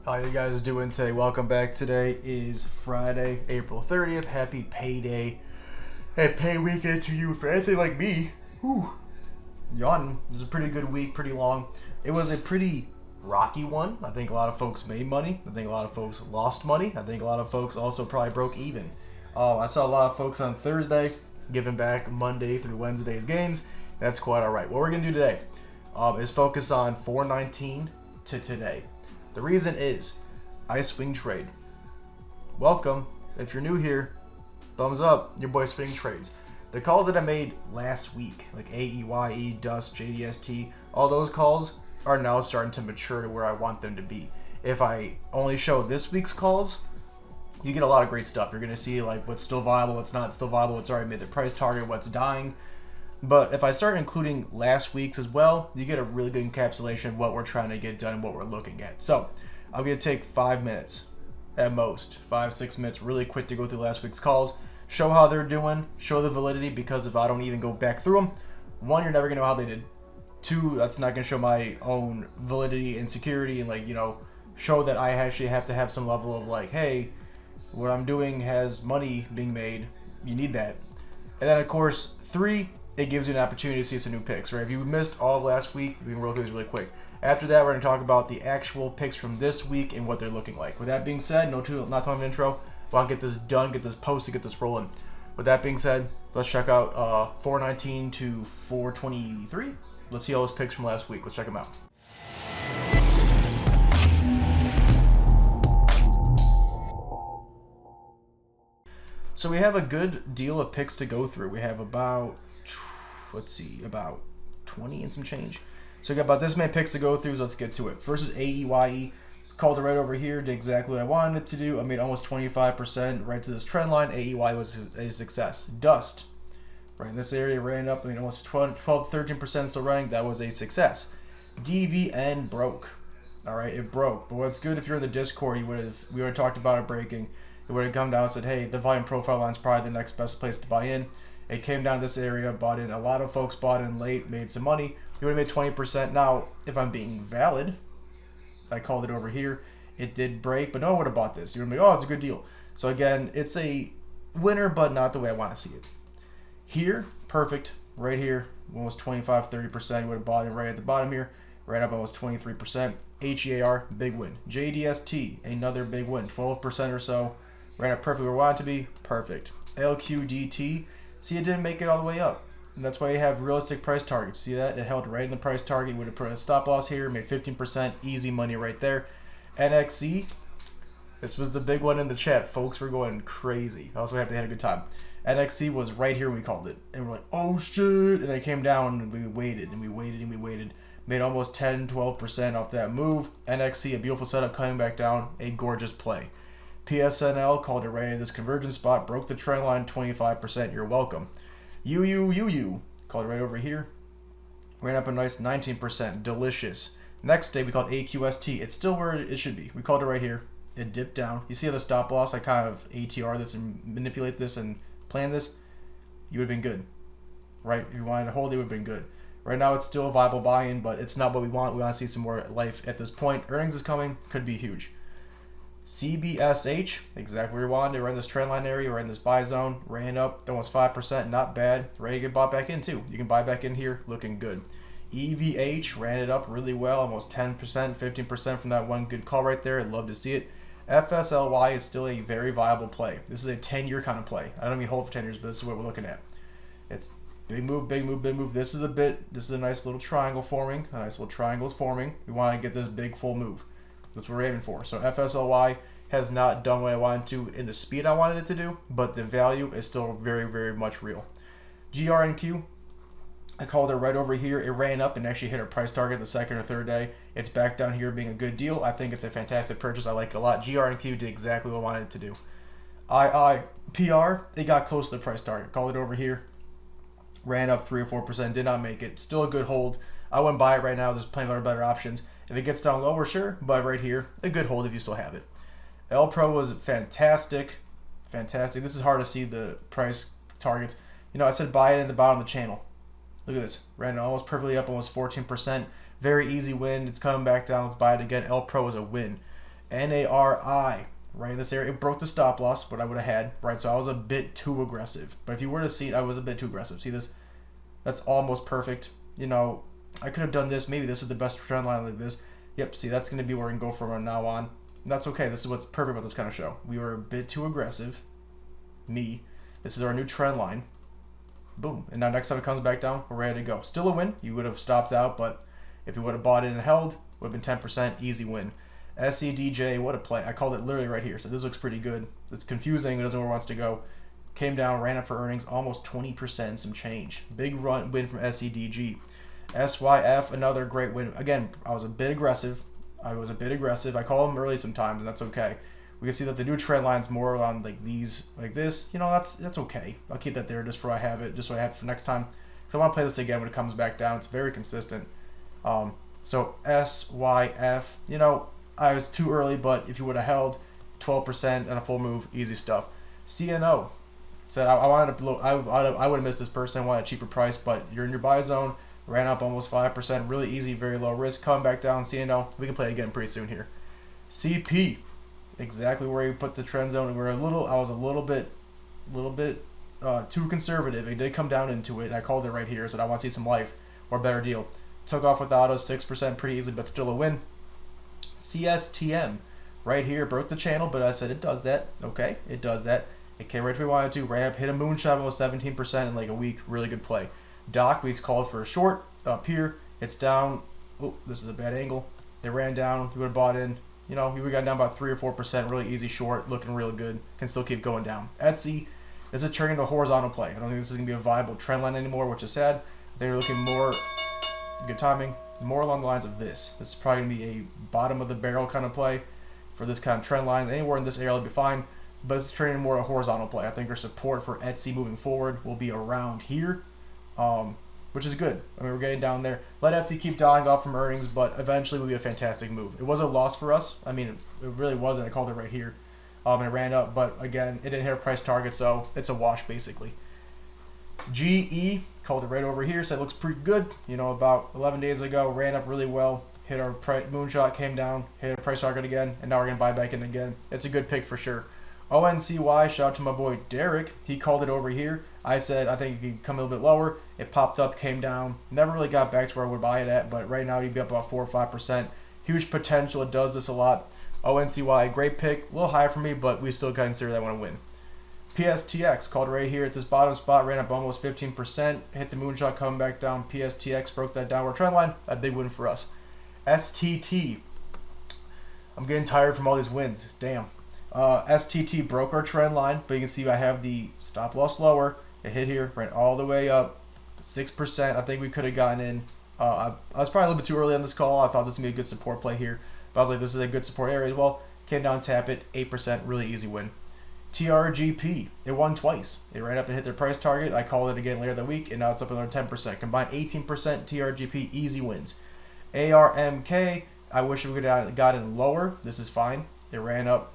How you guys doing today? Welcome back. Today is Friday, April 30th. Happy payday and pay weekend to you for anything like me. Whew. Yawning. It was a pretty good week, pretty long. It was a pretty rocky one. I think a lot of folks made money. I think a lot of folks lost money. I think a lot of folks also probably broke even. I saw a lot of folks on Thursday giving back Monday through Wednesday's gains. That's quite alright. What we're going to do today is focus on 419 to today. The reason is I swing trade. Welcome. If you're new here, thumbs up. Your boy swing trades. The calls that I made last week, like AEYE, DUST, JDST, all those calls are now starting to mature to where I want them to be. If I only show this week's calls, you get a lot of great stuff. You're going to see like what's still viable, what's not still viable, what's already made the price target, what's dying. But if I start including last week's as well, you get a really good encapsulation of what we're trying to get done and what we're looking at. So I'm going to take 5 minutes at most, 5-6 minutes, really quick to go through last week's calls, show how they're doing, show the validity, because if I don't even go back through them, one, you're never going to know how they did. Two, that's not going to show my own validity and security and show that I actually have to have some level of hey, what I'm doing has money being made. You need that. And then of course, three, it gives you an opportunity to see some new picks, right? If you missed all of last week, we can roll through this really quick. After that, we're going to talk about the actual picks from this week and what they're looking like. With that being said, not too long of an intro. I want to get this done, get this posted, get this rolling. With that being said, let's check out 419 to 423. Let's see all those picks from last week. Let's check them out. So we have a good deal of picks to go through. We have about 20 and some change. So we got about this many picks to go through, so let's get to it. First is AEYE. Called it right over here, did exactly what I wanted it to do. I made almost 25% right to this trend line. AEY was a success. DUST, right in this area, ran up. I mean, almost 12-13% still running. That was a success. DVN broke. All right, it broke. But what's good, if you're in the Discord, we would have talked about it breaking. It would have come down and said, hey, the volume profile line is probably the next best place to buy in. It came down to this area, bought in. A lot of folks bought in late, made some money. You would have made 20%. Now, if I'm being valid, I called it over here. It did break, but no one would have bought this. You're going to be, oh, it's a good deal. So again, it's a winner, but not the way I want to see it. Here, perfect. Right here, almost 25-30%. You would have bought it right at the bottom here. Ran up almost 23%. HEAR, big win. JDST, another big win. 12% or so. Ran up perfectly where I want it to be. Perfect. LQDT, see, it didn't make it all the way up. And that's why you have realistic price targets. See that? It held right in the price target. You would have put a stop loss here, made 15%, easy money right there. NXC, this was the big one in the chat. Folks were going crazy. I also happy they had a good time. NXC was right here, we called it. And we're like, oh shit. And they came down and we waited and we waited and we waited. Made almost 10-12% off that move. NXC, a beautiful setup, coming back down. A gorgeous play. PSNL, called it right in this convergence spot. Broke the trend line, 25%. You're welcome. UU, called it right over here. Ran up a nice 19%. Delicious. Next day, we called AQST. It's still where it should be. We called it right here. It dipped down. You see how the stop loss, I kind of ATR this and manipulate this and plan this? You would have been good. Right? If you wanted to hold it, would have been good. Right now, it's still a viable buy-in, but it's not what we want. We want to see some more life at this point. Earnings is coming. Could be huge. CBSH, exactly where we wanted. We're in this trend line area. We're in this buy zone. Ran up almost 5%. Not bad. Ready to get bought back in, too. You can buy back in here. Looking good. EVH ran it up really well. Almost 10%, 15% from that one good call right there. I'd love to see it. FSLY is still a very viable play. This is a 10-year kind of play. I don't mean hold for 10 years, but this is what we're looking at. It's big move, big move, big move. This is a nice little triangle forming. A nice little triangle is forming. We want to get this big full move. That's what we're aiming for. So FSLY has not done what I wanted to in the speed I wanted it to do, but the value is still very, very much real. GRNQ, I called it right over here. It ran up and actually hit our price target the second or third day. It's back down here being a good deal. I think it's a fantastic purchase. I like it a lot. GRNQ did exactly what I wanted it to do. IIPR, it got close to the price target. Called it over here. Ran up 3 or 4%. Did not make it. Still a good hold. I wouldn't buy it right now. There's plenty of other better options. If it gets down lower, sure. But right here, a good hold if you still have it. L Pro was fantastic. Fantastic. This is hard to see the price targets. You know, I said buy it in the bottom of the channel. Look at this. Ran almost perfectly up, almost 14%. Very easy win. It's coming back down. Let's buy it again. L Pro is a win. NARI, right in this area. It broke the stop loss, but I would have had, right? So I was a bit too aggressive. But if you were to see it, I was a bit too aggressive. See this? That's almost perfect. You know, I could have done this. Maybe this is the best trend line like this. Yep, see, that's going to be where we can go from now on. And that's okay. This is what's perfect about this kind of show. We were a bit too aggressive. Me. This is our new trend line. Boom. And now next time it comes back down, we're ready to go. Still a win. You would have stopped out, but if you would have bought in and held, would have been 10%. Easy win. SEDJ, what a play. I called it literally right here. So this looks pretty good. It's confusing. It doesn't know where it wants to go. Came down, ran up for earnings, almost 20%, some change. Big win from SEDG. SYF, another great win. Again, I was a bit aggressive. I call them early sometimes, and that's okay. We can see that the new trend line's more on like these, like this. You know, that's okay. I'll keep that there just for I have it, just so I have it for next time. So I want to play this again when it comes back down. It's very consistent. So SYF, you know, I was too early, but if you would have held 12% and a full move, easy stuff. CNO said I wanted to, I would have missed this person. I wanted a cheaper price, but you're in your buy zone. Ran up almost 5%, really easy, very low risk. Come back down, CNO. We can play again pretty soon here. CP, exactly where you put the trend zone. I was a little bit too conservative. It did come down into it. And I called it right here. Said I want to see some life or better deal. Took off without us 6%, pretty easily, but still a win. CSTM, right here, broke the channel, but I said it does that. Okay, it does that. It came right where we wanted to. Ran up, hit a moonshot, almost 17% in like a week. Really good play. Doc, we called for a short up here. It's down. Oh, this is a bad angle. They ran down. You would have bought in. You know, we got down about 3 or 4%. Really easy short. Looking really good. Can still keep going down. Etsy, this is turning into a horizontal play. I don't think this is going to be a viable trend line anymore, which is sad. They're looking more, good timing, more along the lines of this. This is probably going to be a bottom of the barrel kind of play for this kind of trend line. Anywhere in this area will be fine, but it's turning more a horizontal play. I think our support for Etsy moving forward will be around here. Which is good. I mean, we're getting down there. Let Etsy keep dying off from earnings, but eventually will be a fantastic move. It was a loss for us. I mean, it really wasn't. I called it right here. And it ran up, but again, it didn't hit a price target, so it's a wash basically. GE, called it right over here, said it looks pretty good. You know, about 11 days ago, ran up really well, hit our moonshot, came down, hit a price target again, and now we're going to buy back in again. It's a good pick for sure. ONCY, shout out to my boy Derek. He called it over here. I said I think it could come a little bit lower. It popped up, came down. Never really got back to where I would buy it at, but right now you'd be up about 4 or 5%. Huge potential. It does this a lot. ONCY, great pick. A little higher for me, but we still consider that one a win. PSTX, called right here at this bottom spot, ran up almost 15%. Hit the moonshot, coming back down. PSTX broke that downward trend line. A big win for us. STT. I'm getting tired from all these wins. Damn. STT broke our trend line, but you can see I have the stop loss lower. It hit here, ran all the way up, 6%. I think we could have gotten in. I was probably a little bit too early on this call. I thought this would be a good support play here, but I was like, this is a good support area as well. Came down, tap it, 8%, really easy win. TRGP, it won twice. It ran up and hit their price target. I called it again later that week, and now it's up another 10%. Combined 18%, TRGP, easy wins. ARMK, I wish we could have got in lower. This is fine. It ran up,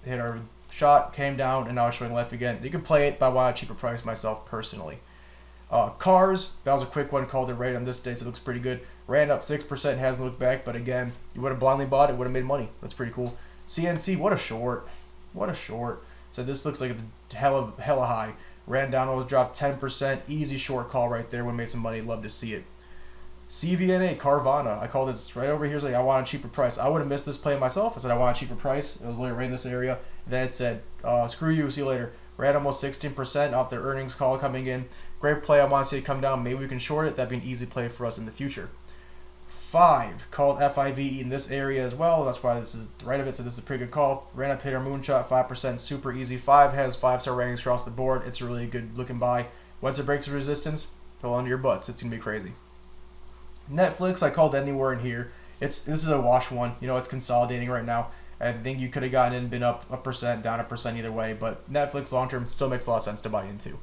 hit our shot, came down, and now it's showing left again. You can play it, but I want a cheaper price myself personally. Cars, that was a quick one, called it right on this day, so it looks pretty good. Ran up 6%, hasn't looked back, but again, you would have blindly bought it, would have made money. That's pretty cool. CNC, what a short. What a short. So this looks like it's hella high. Ran down, almost dropped 10%. Easy short call right there. Would have made some money. Love to see it. CVNA, Carvana. I called it right over here. It's like, I want a cheaper price. I would have missed this play myself. I said, I want a cheaper price. It was literally right in this area. And then it said, screw you, see you later. Ran almost 16% off their earnings call coming in. Great play. I want to see it come down. Maybe we can short it. That'd be an easy play for us in the future. 5, called FIVE in this area as well. That's why this is right of it, so this is a pretty good call. Ran up, hit our moonshot, 5%, super easy. 5 has 5-star ratings across the board. It's a really good looking buy. Once it breaks the resistance, hold on to your butts. It's going to be crazy. Netflix, I called anywhere in here. This is a wash one. You know, it's consolidating right now. I think you could have gotten in, been up 1%, down 1% either way, but Netflix long term still makes a lot of sense to buy into.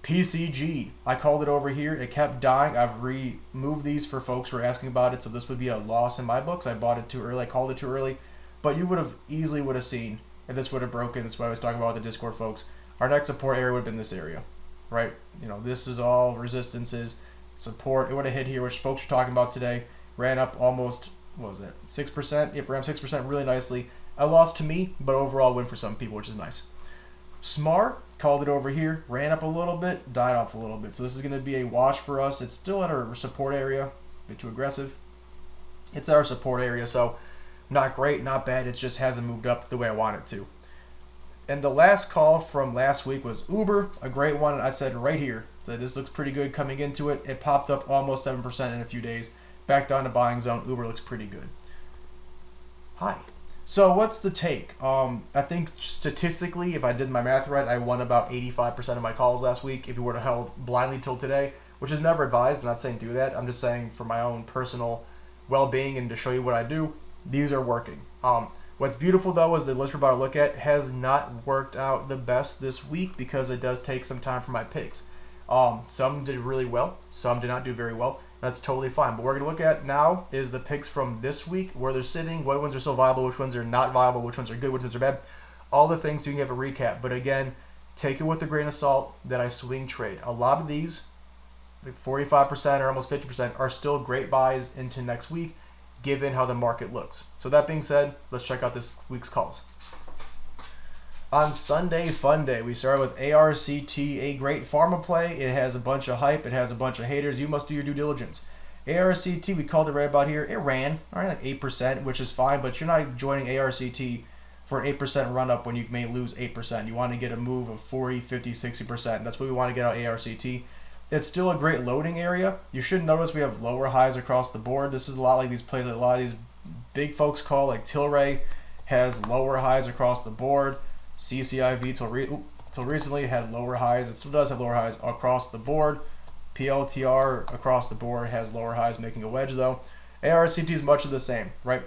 PCG, I called it over here. It kept dying. I've removed these for folks who are asking about it, so this would be a loss in my books. I bought it too early. I called it too early, but you would have easily seen if this would have broken. That's what I was talking about with the Discord folks. Our next support area would have been this area, right? You know, this is all resistances, support. It would have hit here, which folks are talking about today. Ran up almost what was it, 6%? Yep, around 6%, really nicely. A loss to me, but overall win for some people, which is nice. Smar called it over here, ran up a little bit, died off a little bit. So this is going to be a wash for us. It's still at our support area, a bit too aggressive. It's at our support area, so not great, not bad. It just hasn't moved up the way I want it to. And the last call from last week was Uber, a great one. I said right here, so this looks pretty good coming into it. It popped up almost 7% in a few days. Back down to buying zone. Uber looks pretty good. Hi. So what's the take? I think statistically, if I did my math right, I won about 85% of my calls last week if you would have held blindly till today, which is never advised. I'm not saying do that. I'm just saying for my own personal well-being and to show you what I do, these are working. What's beautiful though is the list we're about to look at has not worked out the best this week because it does take some time for my picks. Some did really well, some did not do very well. That's totally fine. But what we're going to look at now is the picks from this week, where they're sitting, what ones are still viable, which ones are not viable, which ones are good, which ones are bad. All the things so you can have a recap. But again, take it with a grain of salt that I swing trade. A lot of these, like 45% or almost 50%, are still great buys into next week, given how the market looks. So that being said, let's check out this week's calls. On Sunday Fun Day, we started with ARCT, a great pharma play. It has a bunch of hype. It has a bunch of haters. You must do your due diligence. ARCT, we called it right about here. It ran, all right, like 8%, which is fine, but you're not joining ARCT for an 8% run up when you may lose 8%. You want to get a move of 40, 50, 60%. That's what we want to get out of ARCT. It's still a great loading area. You should notice we have lower highs across the board. This is a lot like these plays that a lot of these big folks call, like Tilray has lower highs across the board. CCIV till recently had lower highs. It still does have lower highs across the board. PLTR across the board has lower highs, making a wedge though. ARCT is much of the same, right?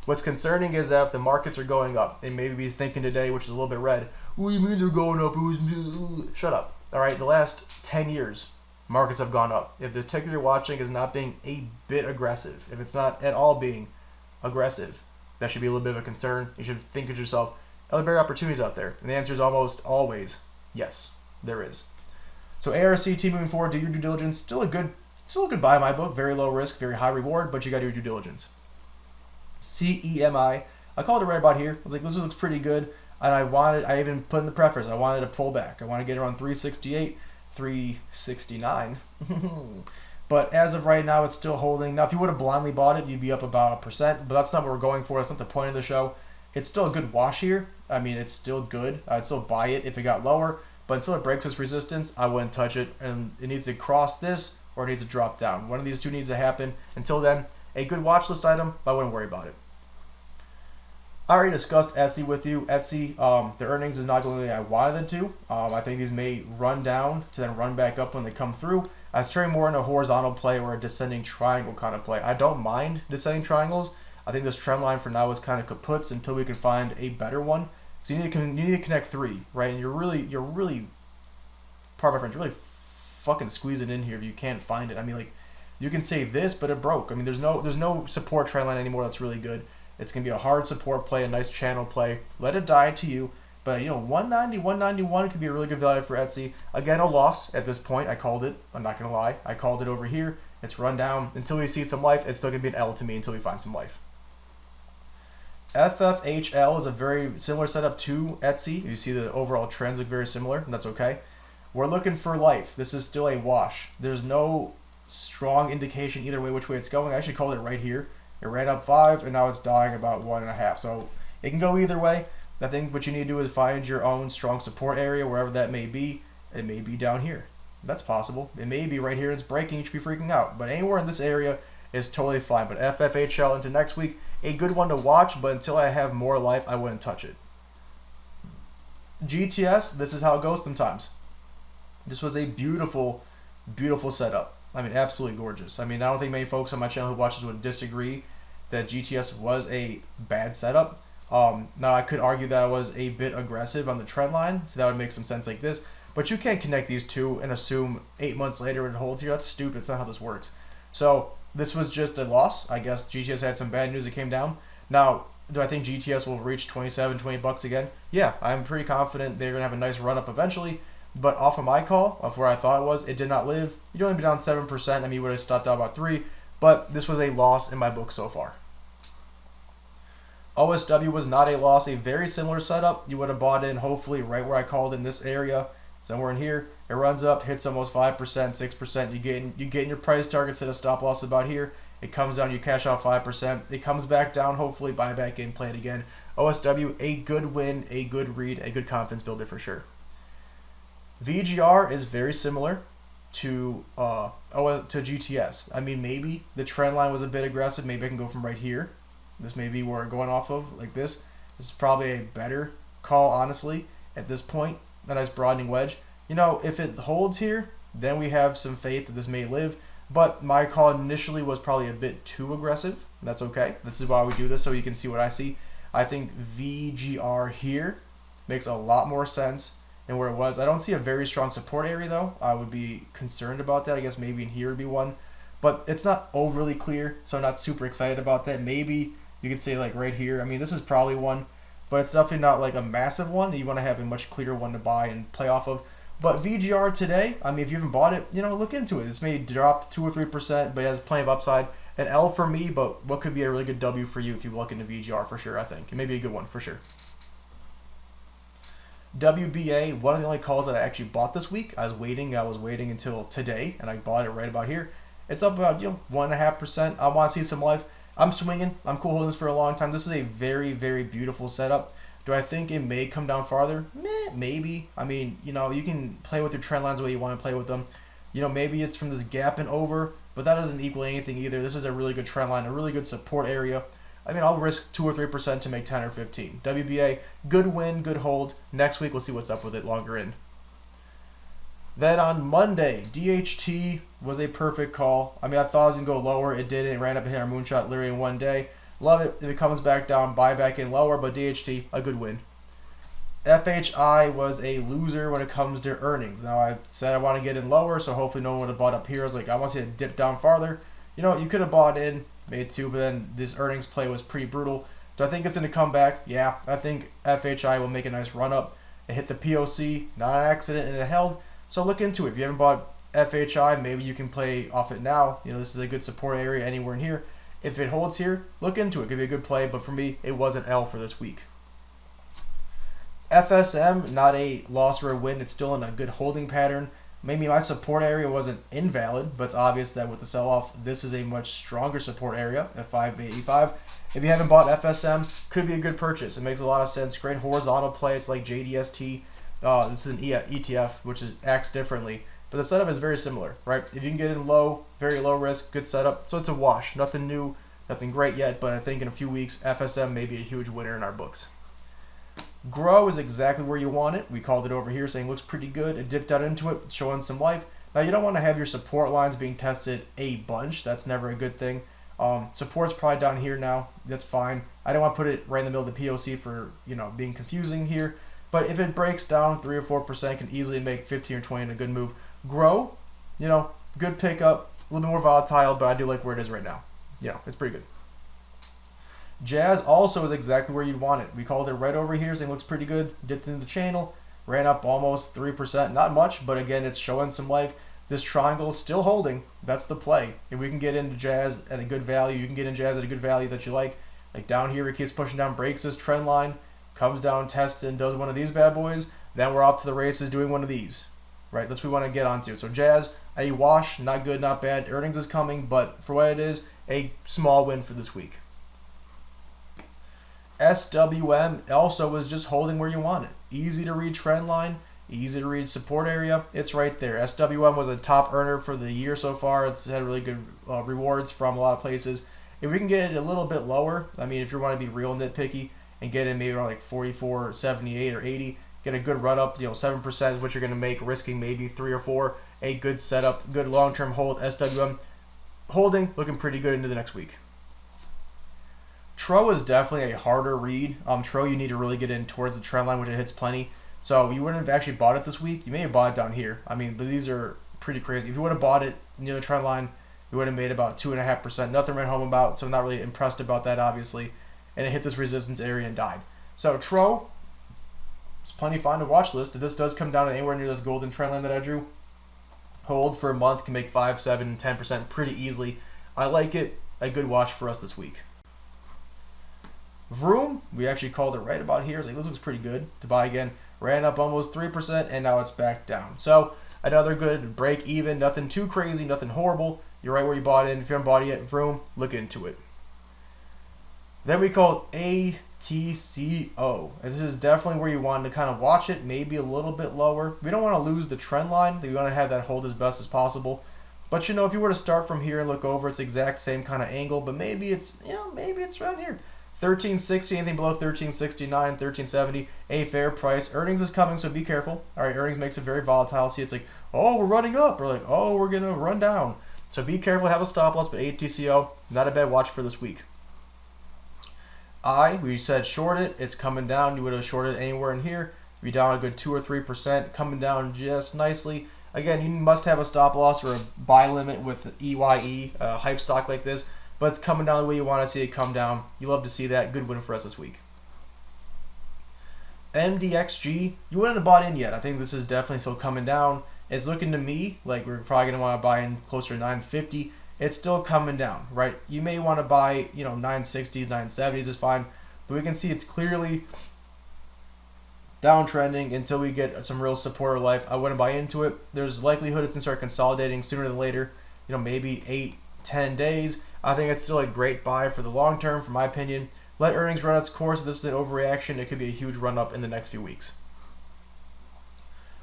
What's concerning is that if the markets are going up, they may be thinking today, which is a little bit red, what do you mean they're going up? Shut up. All right, the last 10 years, markets have gone up. If the ticker you're watching is not being a bit aggressive, if it's not at all being aggressive, that should be a little bit of a concern. You should think to yourself, are there better opportunities out there? And the answer is almost always yes, there is. So ARCT moving forward, do your due diligence. Still a good buy in my book. Very low risk, very high reward, but you got to do your due diligence. CEMI, I called it right about here. I was like, this looks pretty good, and I even put in the preface, I wanted to pull back. I want to get around 368, 369. But as of right now, it's still holding. Now, if you would have blindly bought it, you'd be up about 1%, but that's not what we're going for. That's not the point of the show. It's still a good wash here. I mean, it's still good. I'd still buy it if it got lower, but until it breaks this resistance, I wouldn't touch it, and it needs to cross this or it needs to drop down. One of these two needs to happen. Until then, a good watch list item, but I wouldn't worry about it. I already discussed Etsy with you. Etsy, the earnings is not going the way I wanted it to. I think these may run down to then run back up when they come through. I was turning more in a horizontal play or a descending triangle kind of play. I don't mind descending triangles. I think this trend line for now is kind of kaputs until we can find a better one. So you need to connect three, right? And you're really, pardon my French, really fucking squeezing in here if you can't find it. I mean, like, you can say this, but it broke. I mean, there's no support trend line anymore that's really good. It's going to be a hard support play, a nice channel play. Let it die to you. But, 190, 191 could be a really good value for Etsy. Again, a loss at this point. I called it. I'm not going to lie. I called it over here. It's run down. Until we see some life, it's still going to be an L to me until we find some life. FFHL is a very similar setup to Etsy. You see the overall trends look very similar, and that's okay. We're looking for life. This is still a wash. There's no strong indication either way which way it's going. I actually called it right here. It ran up 5, and now it's dying about 1.5. So it can go either way. I think what you need to do is find your own strong support area, wherever that may be. It may be down here. That's possible. It may be right here. It's breaking. You should be freaking out. But anywhere in this area is totally fine. But FFHL into next week, a good one to watch, but until I have more life, I wouldn't touch it. GTS, this is how it goes sometimes. This was a beautiful, beautiful setup. I mean, absolutely gorgeous. I mean, I don't think many folks on my channel who watches would disagree that GTS was a bad setup. Now, I could argue that I was a bit aggressive on the trend line, so that would make some sense like this. But you can't connect these two and assume 8 months later it holds here. That's stupid. It's not how this works. So this was just a loss. I guess GTS had some bad news that came down. Now, do I think GTS will reach 27, 20 bucks again? Yeah, I'm pretty confident they're going to have a nice run up eventually. But off of my call, of where I thought it was, it did not live. You'd only be down 7%. I mean, you would have stopped out about 3. But this was a loss in my book so far. OSW was not a loss, a very similar setup. You would have bought in hopefully right where I called in this area, somewhere in here. It runs up, hits almost 5%, 6%. You get in your price targets at a stop loss about here. It comes down, you cash out 5%. It comes back down, hopefully buy back in, play it again. OSW, a good win, a good read, a good confidence builder for sure. VGR is very similar to GTS. I mean, maybe the trend line was a bit aggressive. Maybe I can go from right here. This may be where we're going off of, like this. This is probably a better call, honestly, at this point. A nice broadening wedge. You know, if it holds here, then we have some faith that this may live. But my call initially was probably a bit too aggressive. That's okay. This is why we do this, so you can see what I see. I think VGR here makes a lot more sense than where it was. I don't see a very strong support area, though. I would be concerned about that. I guess maybe in here would be one. But it's not overly clear, so I'm not super excited about that. Maybe you could say like right here. I mean, this is probably one, but it's definitely not like a massive one. You want to have a much clearer one to buy and play off of. But VGR today, I mean, if you haven't bought it, you know, look into it. This may drop 2 or 3%, but it has plenty of upside. An L for me, but what could be a really good W for you if you look into VGR for sure, I think. It may be a good one for sure. WBA, one of the only calls that I actually bought this week. I was waiting until today, and I bought it right about here. It's up about 1.5%. I want to see some life. I'm swinging. I'm cool holding this for a long time. This is a very, very beautiful setup. Do I think it may come down farther? Maybe. I mean, you can play with your trend lines the way you want to play with them. Maybe it's from this gap and over, but that doesn't equal anything either. This is a really good trend line, a really good support area. I mean, I'll risk 2 or 3% to make 10 or 15. WBA, good win, good hold. Next week, we'll see what's up with it longer in. Then on Monday, DHT was a perfect call. I mean, I thought it was going to go lower. It didn't. It ran up and hit our moonshot literally in one day. Love it. If it comes back down, buy back in lower, but DHT, a good win. FHI was a loser when it comes to earnings. Now, I said I want to get in lower, so hopefully no one would have bought up here. I was like, I want to see it dip down farther. You could have bought in, made 2, but then this earnings play was pretty brutal. Do I think it's going to come back? Yeah, I think FHI will make a nice run up. It hit the POC, not an accident, and it held. So look into it. If you haven't bought FHI, maybe you can play off it now. This is a good support area anywhere in here. If it holds here, look into it. It could be a good play, but for me, it was an L for this week. FSM, not a loss or a win. It's still in a good holding pattern. Maybe my support area wasn't invalid, but it's obvious that with the sell-off, this is a much stronger support area at 585. If you haven't bought FSM, could be a good purchase. It makes a lot of sense. Great horizontal play. It's like JDST. This is an ETF, which acts differently. But the setup is very similar, right? If you can get in low, very low risk, good setup. So it's a wash. Nothing new, nothing great yet, but I think in a few weeks, FSM may be a huge winner in our books. Grow is exactly where you want it. We called it over here saying looks pretty good. It dipped out into it, showing some life. Now, you don't want to have your support lines being tested a bunch. That's never a good thing. Support's probably down here now. That's fine. I don't want to put it right in the middle of the POC for, being confusing here. But if it breaks down 3 or 4%, can easily make 15 or 20 in a good move. Grow, good pickup, a little bit more volatile, but I do like where it is right now. It's pretty good. Jazz also is exactly where you'd want it. We called it right over here, saying it looks pretty good. Dipped into the channel, ran up almost 3%. Not much, but again, it's showing some life. This triangle is still holding. That's the play. If we can get into Jazz at a good value, you can get in Jazz at a good value that you like. Like down here, it keeps pushing down, breaks this trend line, comes down, tests, and does one of these bad boys. Then we're off to the races doing one of these. Right, that's what we want to get onto. So Jazz, a wash, not good, not bad. Earnings is coming, but for what it is, a small win for this week. SWM also was just holding where you want it. Easy to read trend line, easy to read support area. It's right there. SWM was a top earner for the year so far. It's had really good rewards from a lot of places. If we can get it a little bit lower, I mean, if you want to be real nitpicky and get it maybe around like 44, 78, or 80, get a good run up, 7% is what you're going to make, risking maybe 3 or 4. A good setup, good long-term hold. SWM holding, looking pretty good into the next week. TRO is definitely a harder read. TRO, you need to really get in towards the trend line, which it hits plenty. So you wouldn't have actually bought it this week. You may have bought it down here. I mean, but these are pretty crazy. If you would have bought it near the trend line, you would have made about 2.5%. Nothing ran home about, so I'm not really impressed about that, obviously. And it hit this resistance area and died. So TRO, it's plenty fine to watch list. If this does come down to anywhere near this golden trend line that I drew, hold for a month, can make 5, 7, 10% pretty easily. I like it. A good watch for us this week. Vroom, we actually called it right about here. It's like, this looks pretty good to buy again. Ran up almost 3%, and now it's back down. So another good break even. Nothing too crazy, nothing horrible. You're right where you bought in. If you haven't bought it yet, Vroom, look into it. Then we called ATCO. And this is definitely where you want to kind of watch it, maybe a little bit lower. We don't want to lose the trend line. We want to have that hold as best as possible. But you know, if you were to start from here and look over, it's the exact same kind of angle, but maybe it's, you know, maybe it's around here. 1360, anything below 1369, 1370, a fair price. Earnings is coming, so be careful. All right, earnings makes it very volatile. See, it's like, oh, we're running up, or like, oh, we're gonna run down. So be careful, have a stop loss, but ATCO, not a bad watch for this week. We said short it, it's coming down. You would have shorted anywhere in here. Be down a good 2 or 3%, coming down just nicely. Again, you must have a stop loss or a buy limit with EYE, hype stock like this, but it's coming down the way you want to see it come down. You love to see that. Good win for us this week. MDXG, you wouldn't have bought in yet. I think this is definitely still coming down. It's looking to me like we're probably going to want to buy in closer to 950. It's still coming down, right? You may want to buy, you know, 960s, 970s is fine, but we can see it's clearly downtrending until we get some real support or life. I wouldn't buy into it. There's likelihood it's going to start consolidating sooner than later, you know, maybe 8-10 days. I think it's still a great buy for the long term, for my opinion. Let earnings run its course. If this is an overreaction, it could be a huge run up in the next few weeks.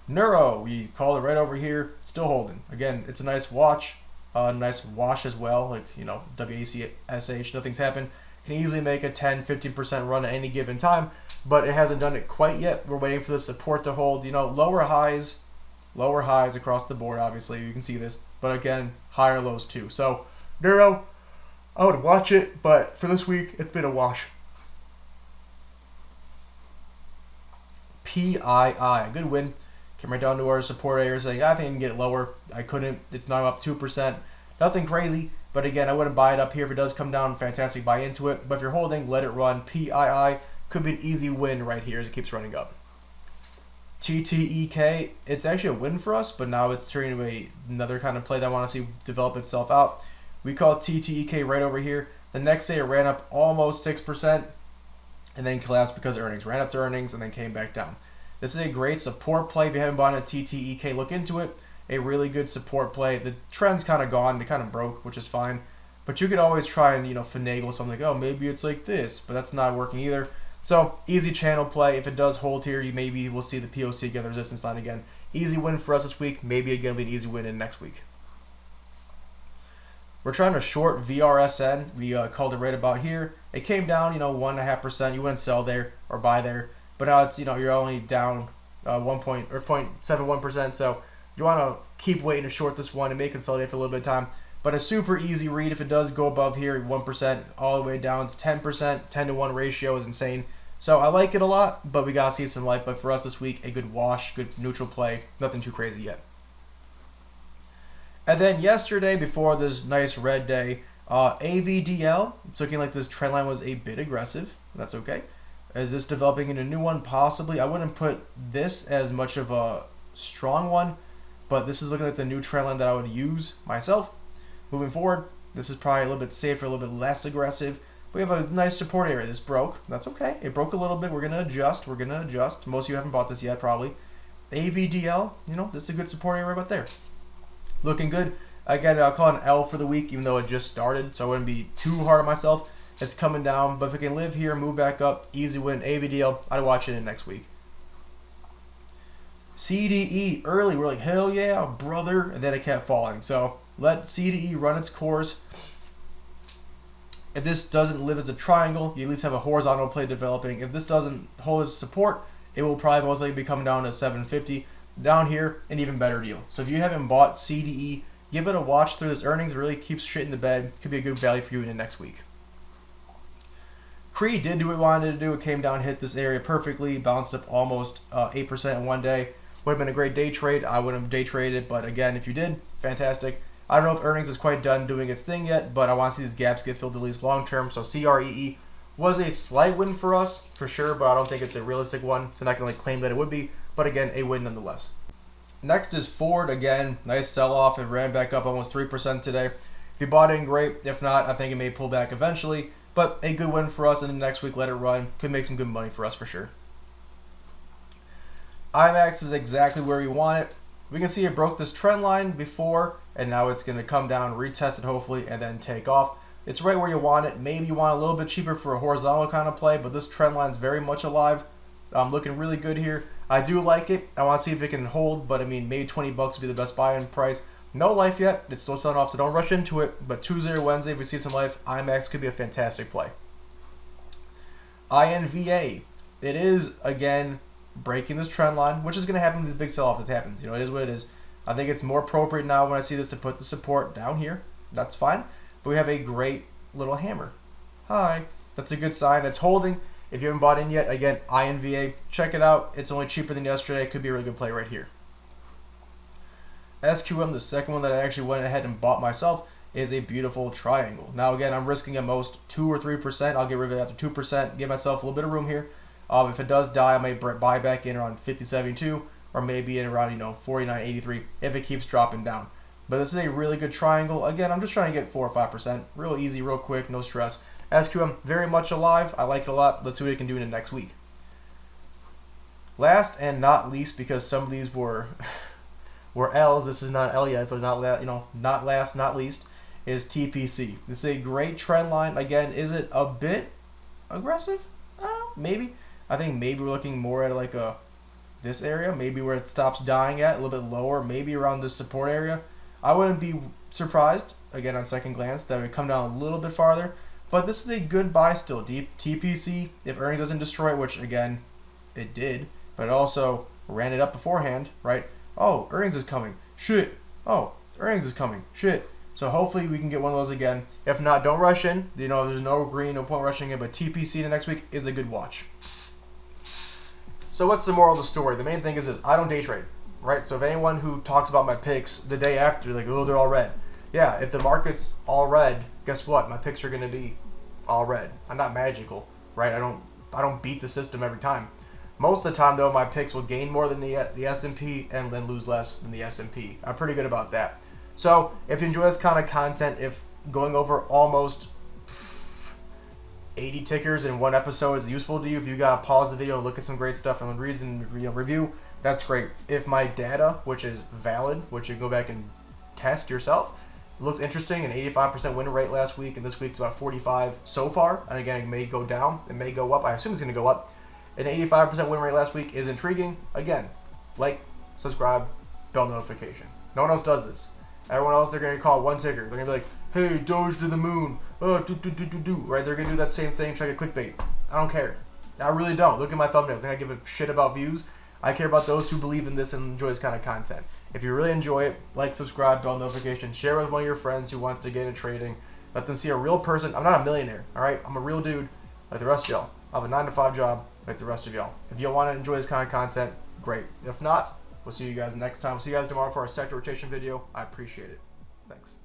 Neuro, we called it right over here, still holding. Again, it's a nice watch, nice wash as well, like, you know, WACSH, nothing's happened. Can easily make a 10-15% run at any given time, but it hasn't done it quite yet. We're waiting for the support to hold. You know, lower highs across the board, obviously, you can see this, but again, higher lows too. So, Neuro, I would watch it, but for this week, it's been a wash. PII, good win. Came right down to our support area saying, I think I can get it lower. I couldn't. It's now up 2%. Nothing crazy, but again, I wouldn't buy it up here. If it does come down, fantastic, buy into it. But if you're holding, let it run. PII could be an easy win right here as it keeps running up. TTEK, it's actually a win for us, but now it's turning into another kind of play that I want to see develop itself out. We call it TTEK right over here. The next day it ran up almost 6% and then collapsed because of earnings. Ran up to earnings and then came back down. This is a great support play. If you haven't bought a TTEK, look into it. A really good support play. The trend's kind of gone. They kind of broke, which is fine. But you could always try and, you know, finagle something like, oh, maybe it's like this, but that's not working either. So easy channel play. If it does hold here, you maybe will see the POC again, the resistance line again. Easy win for us this week. Maybe again be an easy win in next week. We're trying to short VRSN. We called it right about here. It came down, you know, 1.5%. You wouldn't sell there or buy there, but now it's, you know, you're only down 0.71%. So you want to keep waiting to short this one and may consolidate for a little bit of time. But a super easy read if it does go above here, 1% all the way down. It's 10%, 10-to-1 ratio is insane. So I like it a lot, but we got to see some light. But for us this week, a good wash, good neutral play. Nothing too crazy yet. And then yesterday, before this nice red day, AVDL, it's looking like this trend line was a bit aggressive. That's okay. Is this developing into a new one? Possibly. I wouldn't put this as much of a strong one, but this is looking like the new trend line that I would use myself. Moving forward, this is probably a little bit safer, a little bit less aggressive. We have a nice support area. This broke. That's okay. It broke a little bit. We're going to adjust. Most of you haven't bought this yet, probably. AVDL, you know, this is a good support area right about there. Looking good. Again, I'll call it an L for the week, even though it just started, so I wouldn't be too hard on myself. It's coming down, but if it can live here, move back up, easy win. AVDL, I'd watch it in next week. CDE, early, we're like, hell yeah, brother, and then it kept falling. So let CDE run its course. If this doesn't live as a triangle, you at least have a horizontal play developing. If this doesn't hold as support, it will probably most likely be coming down to 750. Down here, an even better deal. So if you haven't bought CDE, give it a watch through this earnings. Really keeps shit in the bed. Could be a good value for you in the next week. Cree did do what it wanted to do. It came down, hit this area perfectly, bounced up almost 8% in one day. Would have been a great day trade. I wouldn't have day traded it, but again, if you did, fantastic. I don't know if earnings is quite done doing its thing yet, but I want to see these gaps get filled at least long term. So CREE was a slight win for us, for sure, but I don't think it's a realistic one. So I'm not going to claim that it would be. But again, a win nonetheless. Next is Ford. Again, nice sell-off. It ran back up almost 3% today. If you bought in, great. If not, I think it may pull back eventually. But a good win for us, and then next week let it run. Could make some good money for us for sure. IMAX is exactly where we want it. We can see it broke this trend line before, and now it's going to come down, retest it hopefully, and then take off. It's right where you want it. Maybe you want a little bit cheaper for a horizontal kind of play, but this trend line is very much alive. Looking really good here. I do like it. I want to see if it can hold, but I mean, maybe 20 bucks would be the best buy-in price. No life yet. It's still selling off, so don't rush into it. But Tuesday or Wednesday, if we see some life, IMAX could be a fantastic play. INVA. It is, again, breaking this trend line, which is going to happen with this big sell-off that happens. You know, it is what it is. I think it's more appropriate now when I see this to put the support down here. That's fine. But we have a great little hammer. Hi. That's a good sign. It's holding. If you haven't bought in yet, again, INVA, check it out. It's only cheaper than yesterday. It could be a really good play right here. SQM, the second one that I actually went ahead and bought myself, is a beautiful triangle. Now, again, I'm risking at most 2 or 3%. I'll get rid of it after 2%. Give myself a little bit of room here. If it does die, I may buy back in around 50.72 or maybe in around 49.83 if it keeps dropping down. But this is a really good triangle. Again, I'm just trying to get 4 or 5%. Real easy, real quick, no stress. SQM, very much alive. I like it a lot. Let's see what it can do in the next week. Last and not least, because some of these were L's. This is not L yet, so not last, not least, is TPC. This is a great trend line. Again, is it a bit aggressive? Maybe. I think maybe we're looking more at like this area, maybe where it stops dying at, a little bit lower, maybe around the support area. I wouldn't be surprised, again on second glance, that it would come down a little bit farther. But this is a good buy still. TPC, if earnings doesn't destroy it, which again, it did, but it also ran it up beforehand, right? Oh, earnings is coming. Shit. Oh, earnings is coming. Shit. So hopefully we can get one of those again. If not, don't rush in. There's no green, no point rushing in, but TPC the next week is a good watch. So what's the moral of the story? The main thing is this: I don't day trade, right? So if anyone who talks about my picks the day after, like, oh, they're all red. Yeah, if the market's all red, guess what? My picks are going to be all red. I'm not magical, right? I don't beat the system every time. Most of the time, though, my picks will gain more than the S&P and then lose less than the S&P. I'm pretty good about that. So if you enjoy this kind of content, if going over almost 80 tickers in one episode is useful to you, if you got to pause the video and look at some great stuff and read and review, that's great. If my data, which is valid, which you can go back and test yourself, looks interesting, an 85% win rate last week, and this week's about 45 so far. And again, it may go down, it may go up. I assume it's going to go up. An 85% win rate last week is intriguing. Again, like, subscribe, bell notification. No one else does this. Everyone else, they're going to call one ticker. They're going to be like, hey, Doge to the moon. Oh, right? They're going to do that same thing, try to get clickbait. I don't care. I really don't. Look at my thumbnails. I think I give a shit about views. I care about those who believe in this and enjoy this kind of content. If you really enjoy it, like, subscribe, bell notification, share with one of your friends who wants to get into trading. Let them see a real person. I'm not a millionaire, all right? I'm a real dude like the rest of y'all. I have a 9-to-5 job like the rest of y'all. If you want to enjoy this kind of content, great. If not, we'll see you guys next time. We'll see you guys tomorrow for our sector rotation video. I appreciate it. Thanks.